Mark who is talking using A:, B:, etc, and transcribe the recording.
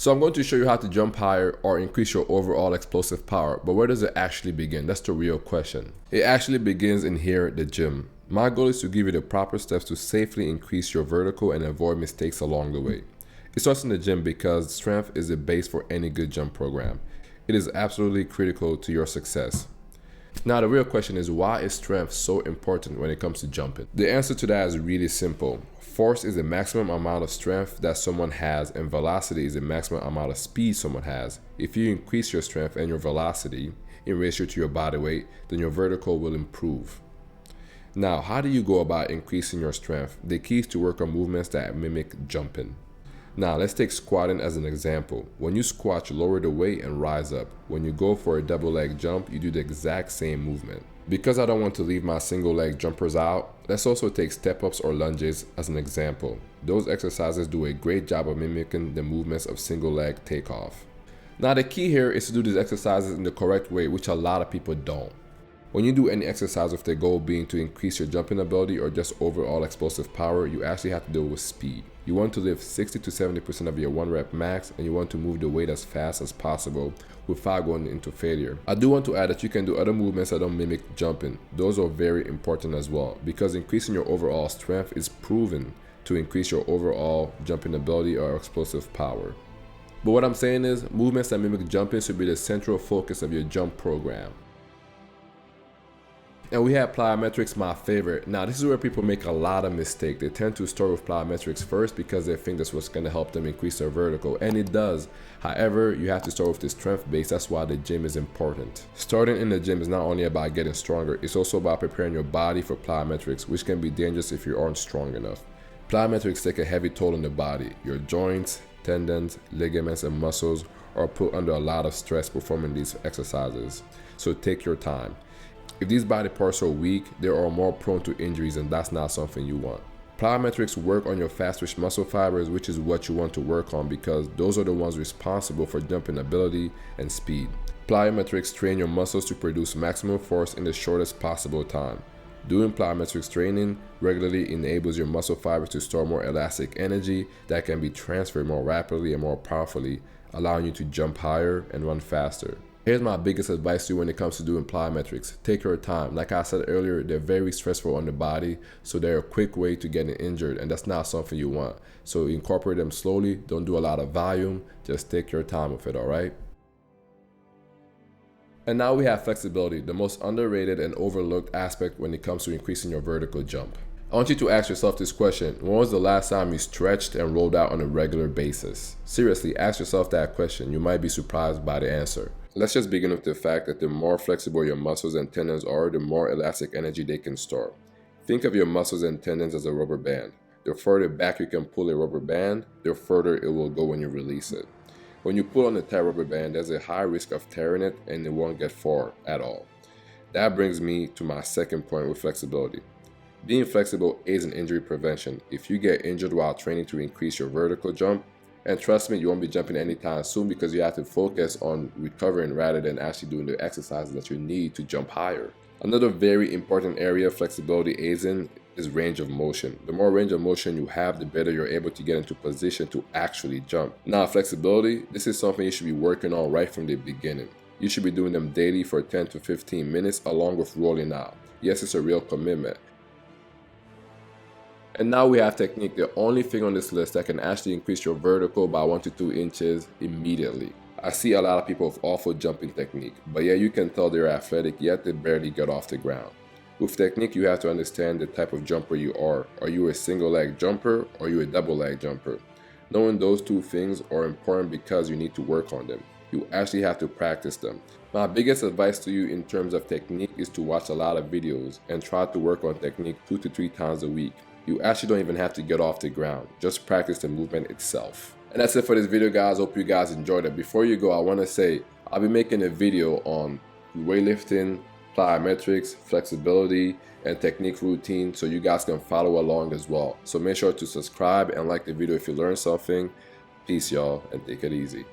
A: So I'm going to show you how to jump higher or increase your overall explosive power, but where does it actually begin? That's the real question. It actually begins in here, the gym. My goal is to give you the proper steps to safely increase your vertical and avoid mistakes along the way. It starts in the gym because strength is the base for any good jump program. It is absolutely critical to your success. Now the real question is, why is strength so important when it comes to jumping? The answer to that is really simple. Force is the maximum amount of strength that someone has, and velocity is the maximum amount of speed someone has. If you increase your strength and your velocity in ratio to your body weight, then your vertical will improve. Now, how do you go about increasing your strength? The key is to work on movements that mimic jumping. Now, let's take squatting as an example. When you squat, you lower the weight and rise up. When you go for a double leg jump, you do the exact same movement. Because I don't want to leave my single leg jumpers out, let's also take step-ups or lunges as an example. Those exercises do a great job of mimicking the movements of single leg takeoff. Now, the key here is to do these exercises in the correct way, which a lot of people don't. When you do any exercise with the goal being to increase your jumping ability or just overall explosive power, you actually have to do it with speed. You want to lift 60 to 70% of your 1 rep max, and you want to move the weight as fast as possible without going into failure. I do want to add that you can do other movements that don't mimic jumping. Those are very important as well, because increasing your overall strength is proven to increase your overall jumping ability or explosive power. But what I'm saying is, movements that mimic jumping should be the central focus of your jump program. And we have plyometrics, my favorite. Now, this is where people make a lot of mistakes. They tend to start with plyometrics first because they think that's what's going to help them increase their vertical, and it does. However, you have to start with the strength base. That's why the gym is important. Starting in the gym is not only about getting stronger, it's also about preparing your body for plyometrics, which can be dangerous if you aren't strong enough. Plyometrics take a heavy toll on the body. Your joints, tendons, ligaments, and muscles are put under a lot of stress performing these exercises. So take your time. If these body parts are weak, they are more prone to injuries, and that's not something you want. Plyometrics work on your fast-twitch muscle fibers, which is what you want to work on because those are the ones responsible for jumping ability and speed. Plyometrics train your muscles to produce maximum force in the shortest possible time. Doing plyometrics training regularly enables your muscle fibers to store more elastic energy that can be transferred more rapidly and more powerfully, allowing you to jump higher and run faster. Here's my biggest advice to you when it comes to doing plyometrics. Take your time. Like I said earlier, they're very stressful on the body, so they're a quick way to getting injured, and that's not something you want. So incorporate them slowly. Don't do a lot of volume. Just take your time with it, all right? And now we have flexibility, the most underrated and overlooked aspect when it comes to increasing your vertical jump. I want you to ask yourself this question. When was the last time you stretched and rolled out on a regular basis? Seriously, ask yourself that question. You might be surprised by the answer. Let's just begin with the fact that the more flexible your muscles and tendons are, the more elastic energy they can store. Think of your muscles and tendons as a rubber band. The further back you can pull a rubber band, the further it will go when you release it. When you pull on a tight rubber band, there's a high risk of tearing it, and it won't get far at all. That brings me to my second point with flexibility. Being flexible aids in injury prevention. If you get injured while training to increase your vertical jump, and trust me, you won't be jumping anytime soon because you have to focus on recovering rather than actually doing the exercises that you need to jump higher. Another very important area flexibility aids in is range of motion. The more range of motion you have, the better you're able to get into position to actually jump. Now, flexibility, this is something you should be working on right from the beginning. You should be doing them daily for 10 to 15 minutes along with rolling out. Yes, it's a real commitment. And now we have technique, the only thing on this list that can actually increase your vertical by 1 to 2 inches immediately. I see a lot of people with awful jumping technique, but yeah, you can tell they're athletic, yet they barely get off the ground. With technique, you have to understand the type of jumper you are. Are you a single leg jumper or are you a double leg jumper? Knowing those two things are important because you need to work on them. You actually have to practice them. My biggest advice to you in terms of technique is to watch a lot of videos and try to work on technique 2 to 3 times a week. You actually don't even have to get off the ground. Just practice the movement itself. And that's it for this video, guys. Hope you guys enjoyed it. Before you go, I want to say I'll be making a video on weightlifting, plyometrics, flexibility, and technique routine so you guys can follow along as well. So make sure to subscribe and like the video if you learned something. Peace, y'all, and take it easy.